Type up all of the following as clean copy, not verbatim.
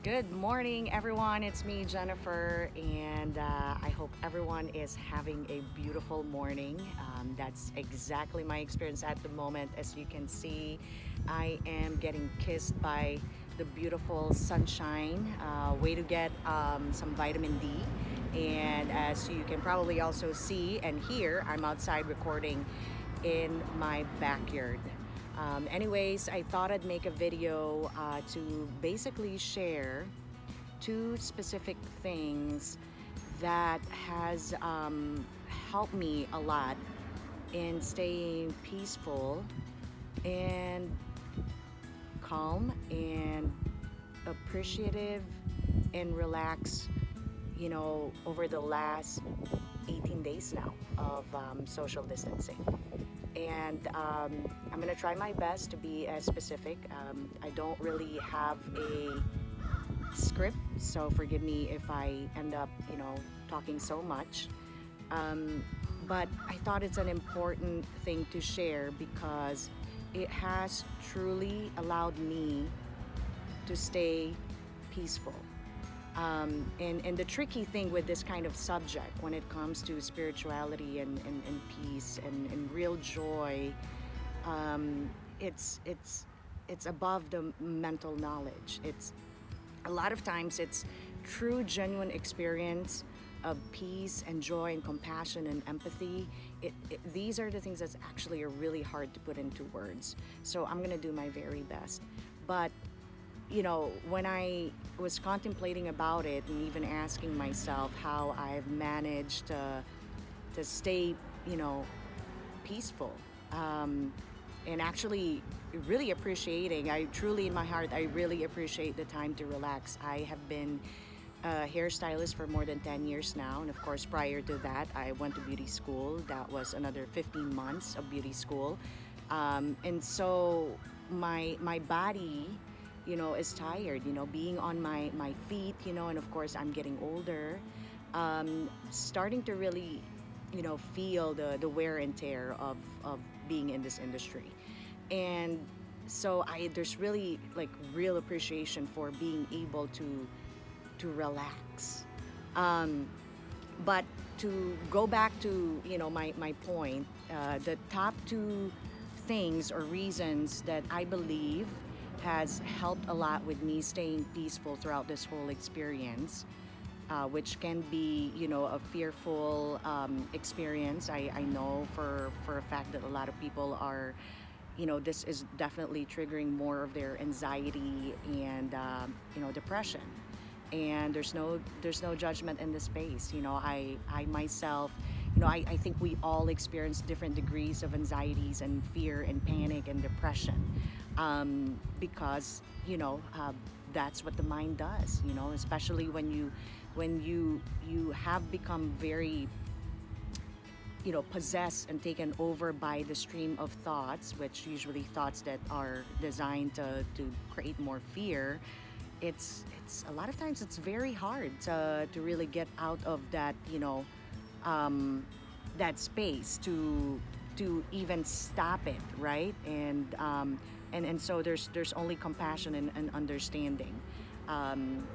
Good morning, everyone. It's me, Jennifer, and I hope everyone is having a beautiful morning. That's exactly my experience at the moment. As you can see, I am getting kissed by the beautiful sunshine. Way to get some vitamin D. And as you can probably also see and hear, I'm outside recording in my backyard. Anyways, I thought I'd make a video to basically share two specific things that has helped me a lot in staying peaceful and calm and appreciative and relaxed, over the last 18 days now of social distancing. And I'm gonna try my best to be as specific. I don't really have a script, so forgive me if I end up, talking so much. Um, but I thought it's an important thing to share because it has truly allowed me to stay peaceful. And the tricky thing with this kind of subject when it comes to spirituality and peace and real joy, um, it's above the mental knowledge. It's a lot of times it's true genuine experience of peace and joy and compassion and empathy. These are the things that's actually are really hard to put into words, so I'm gonna do my very best. But when I was contemplating about it and even asking myself how I've managed to stay, peaceful, and actually really appreciating, I truly in my heart, I really appreciate the time to relax. I have been a hairstylist for more than 10 years now. And of course, prior to that, I went to beauty school. That was another 15 months of beauty school. And so my body, is tired, being on my feet, and of course, I'm getting older, starting to really, feel the wear and tear of being in this industry. And so there's really like real appreciation for being able to relax. Um, but to go back to my point, the top two things or reasons that I believe has helped a lot with me staying peaceful throughout this whole experience, which can be a fearful experience. I know for a fact that a lot of people are, this is definitely triggering more of their anxiety and depression. And there's no judgment in this space. I myself, I think we all experience different degrees of anxieties and fear and panic and depression, because that's what the mind does. Especially when you have become very possessed and taken over by the stream of thoughts, which usually thoughts that are designed to create more fear. It's a lot of times it's very hard to really get out of that, that space to even stop it, right? And so there's only compassion and understanding. um,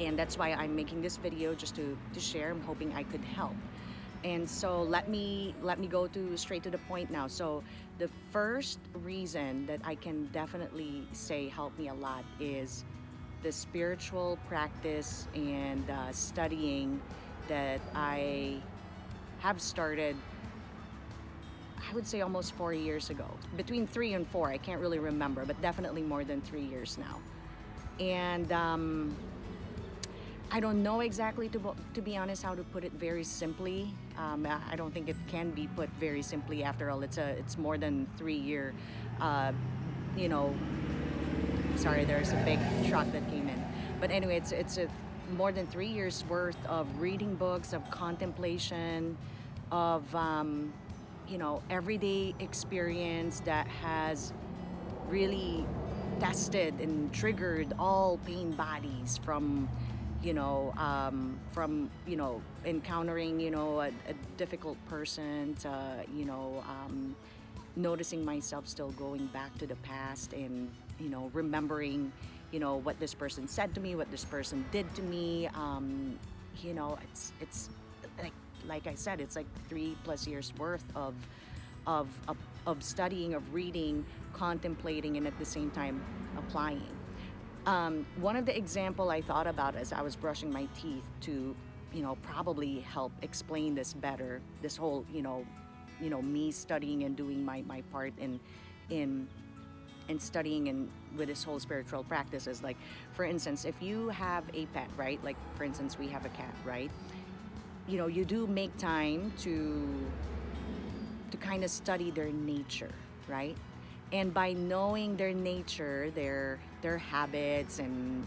and that's why I'm making this video, just to share. I'm hoping I could help. And so let me go to straight to the point now. So the first reason that I can definitely say helped me a lot is the spiritual practice and studying that I have started, I would say almost 4 years ago. Between 3 and 4, I can't really remember, but definitely more than 3 years now. And I don't know exactly, to be honest, how to put it very simply. I don't think it can be put very simply. After all, it's more than 3 year. Uh, you know, Sorry, there's a big truck that came in. But anyway, it's a more than 3 years worth of reading books, of contemplation, of everyday experience that has really tested and triggered all pain bodies from encountering a difficult person to noticing myself still going back to the past and remembering what this person said to me, what this person did to me. It's like like I said, it's like 3+ years worth of of, of studying, of reading, contemplating, and at the same time applying. One of the example I thought about as I was brushing my teeth to, probably help explain this better. This whole, me studying and doing my part in in studying and with this whole spiritual practice is like, for instance, if you have a pet, right? Like, for instance, we have a cat, right? You do make time to kind of study their nature, right? And by knowing their nature, their habits, and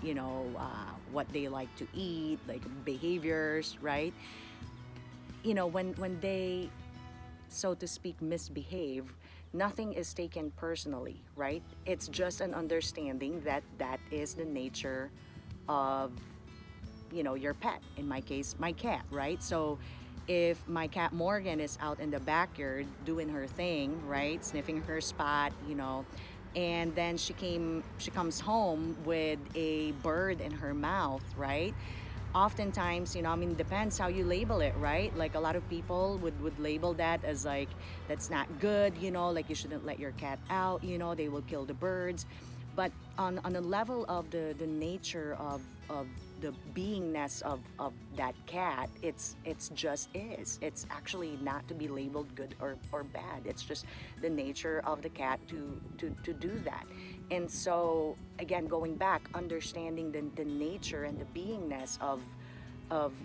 what they like to eat, like behaviors, right? When they, so to speak, misbehave, nothing is taken personally, right? It's just an understanding that that is the nature of your pet, in my case my cat, right? So if my cat Morgan is out in the backyard doing her thing, right, sniffing her spot, and then she comes home with a bird in her mouth, right? Oftentimes, I mean, depends how you label it, right? Like, a lot of people would label that as like, that's not good, like you shouldn't let your cat out, they will kill the birds. But on a level of the nature of the beingness of that cat, it's just is. It's actually not to be labeled good or bad. It's just the nature of the cat to do that. And so, again, going back, understanding the nature and the beingness of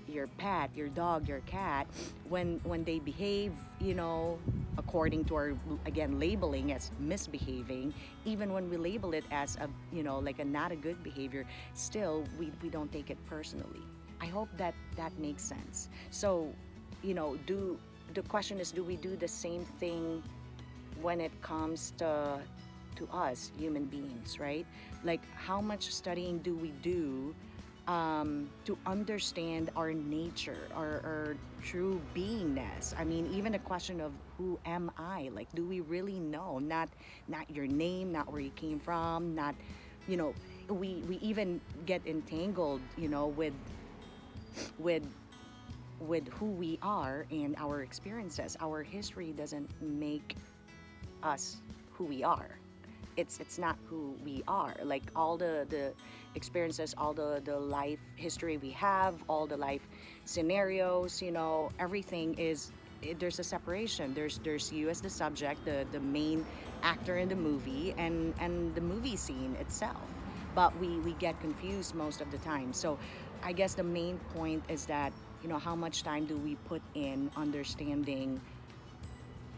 your pet, your dog, your cat, when they behave, according to our, again, labeling as misbehaving, even when we label it as a, like a not a good behavior, still we don't take it personally. I hope that that makes sense. So, do the question is, do we do the same thing when it comes to us human beings, right? Like, how much studying do we do to understand our nature, our true beingness? I mean, even a question of who am I? Like, do we really know? Not your name, not where you came from, not, you know, we even get entangled, with with who we are and our experiences. Our history doesn't make us who we are. It's not who we are. Like, all the experiences, all the life history we have, all the life scenarios, everything is, there's a separation. There's you as the subject, the main actor in the movie, and the movie scene itself. But we get confused most of the time. So I guess the main point is that, how much time do we put in understanding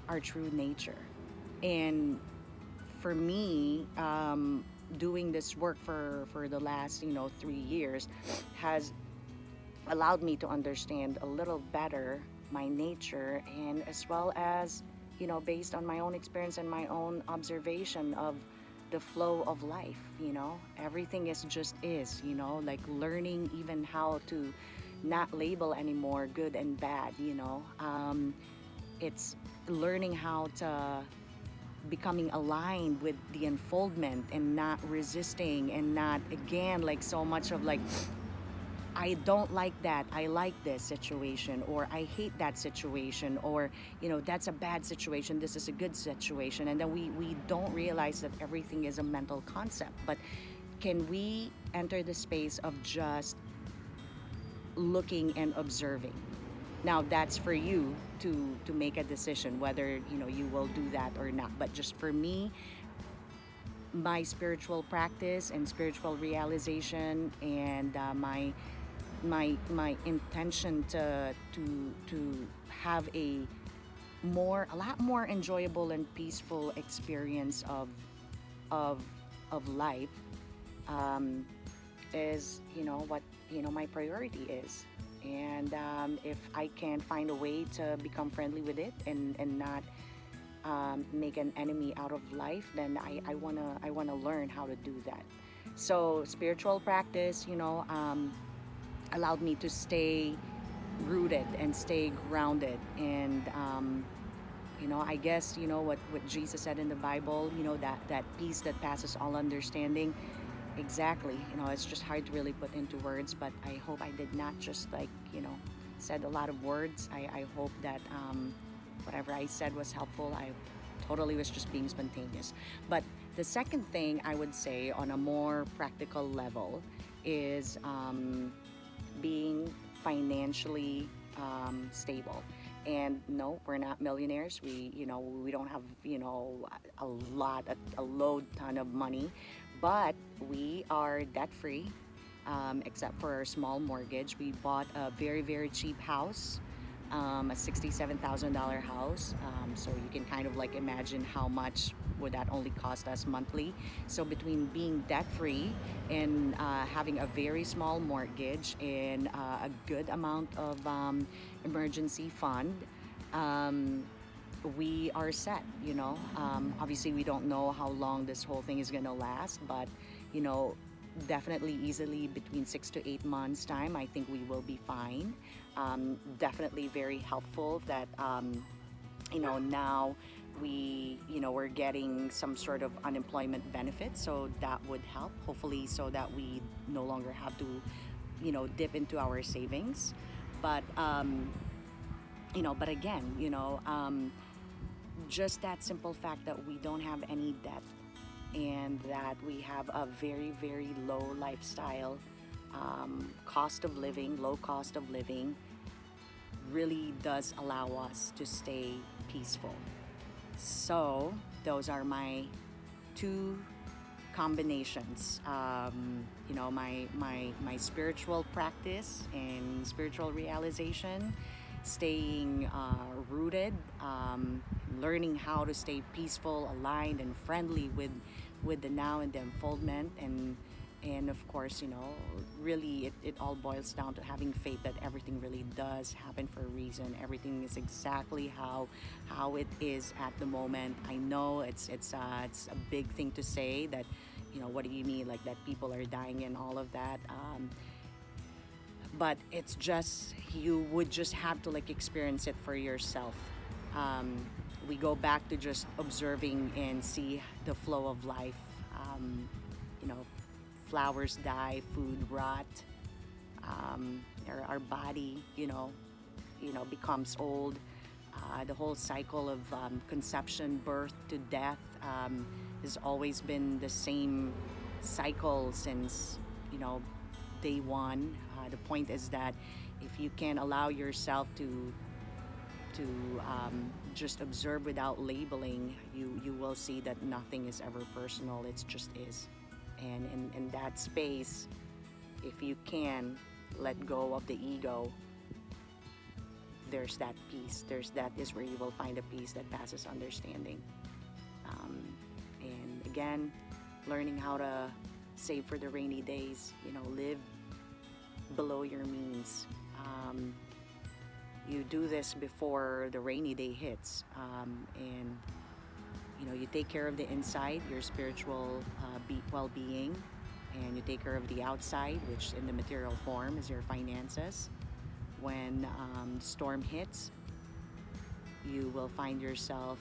our true nature? And for me, doing this work for the last 3 years has allowed me to understand a little better my nature, and as well as, based on my own experience and my own observation of the flow of life. Everything is just is, like learning even how to not label anymore good and bad. It's learning how to becoming aligned with the unfoldment and not resisting, and not, again, like, so much of like, I don't like that, I like this situation, or I hate that situation, or that's a bad situation, this is a good situation. And then we don't realize that everything is a mental concept. But can we enter the space of just looking and observing? Now, that's for you to make a decision whether you will do that or not. But just for me, my spiritual practice and spiritual realization, and my intention to have a lot more enjoyable and peaceful experience of of life, is what my priority is. And if I can find a way to become friendly with it, and not make an enemy out of life, then I wanna learn how to do that. So spiritual practice, allowed me to stay rooted and stay grounded. And I guess what Jesus said in the Bible, that peace that passes all understanding. exactly. It's just hard to really put into words, but I hope I did not just like, said a lot of words. I hope that whatever I said was helpful. I totally was just being spontaneous. But the second thing I would say on a more practical level is being financially stable. And no, we're not millionaires. We don't have, a lot, a load ton of money, but we are debt free, except for our small mortgage. We bought a very, very cheap house, a $67,000 house. So you can kind of like imagine how much would that only cost us monthly. So between being debt free and having a very small mortgage and a good amount of emergency fund, um, we are set. Obviously we don't know how long this whole thing is going to last, but you know definitely easily between 6 to 8 months time I think we will be fine. Definitely very helpful that now we're getting some sort of unemployment benefit, so that would help hopefully, so that we no longer have to dip into our savings. But again, just that simple fact that we don't have any debt and that we have a very, very low lifestyle, low cost of living, really does allow us to stay peaceful. So, those are my two combinations. My spiritual practice and spiritual realization, staying rooted, learning how to stay peaceful, aligned, and friendly with the now and the unfoldment, and of course, really it all boils down to having faith that everything really does happen for a reason. Everything is exactly how it is at the moment. I know it's a big thing to say that, what do you mean, like that people are dying and all of that. But it's just, you would just have to like experience it for yourself. um, we go back to just observing and see the flow of life. um, you know Flowers die, food rot, our body becomes old. The whole cycle of conception, birth to death, has always been the same cycle since day one. The point is that if you can allow yourself to just observe without labeling, you will see that nothing is ever personal. It just is. And in that space, if you can let go of the ego, there's that peace. That is where you will find a peace that passes understanding. Um, and again, learning how to save for the rainy days. Live below your means. You do this before the rainy day hits, and you take care of the inside, your spiritual well-being, and you take care of the outside, which in the material form is your finances. When storm hits, you will find yourself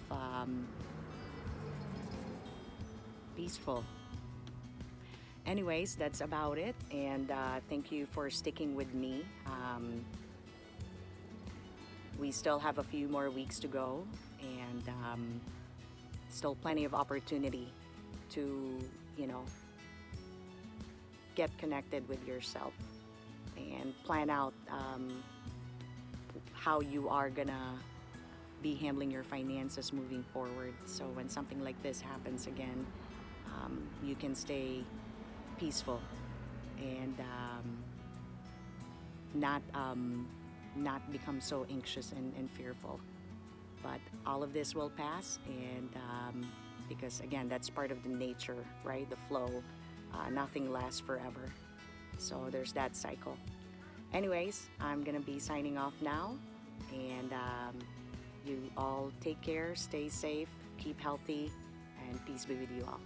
peaceful. Anyways, that's about it, and thank you for sticking with me. We still have a few more weeks to go, and still plenty of opportunity to get connected with yourself and plan out how you are gonna be handling your finances moving forward, so when something like this happens again, you can stay peaceful and not become so anxious and fearful. But all of this will pass, and because again, that's part of the nature, right? The flow. Nothing lasts forever, so there's that cycle. Anyways, I'm gonna be signing off now, and you all take care, stay safe, keep healthy, and peace be with you all.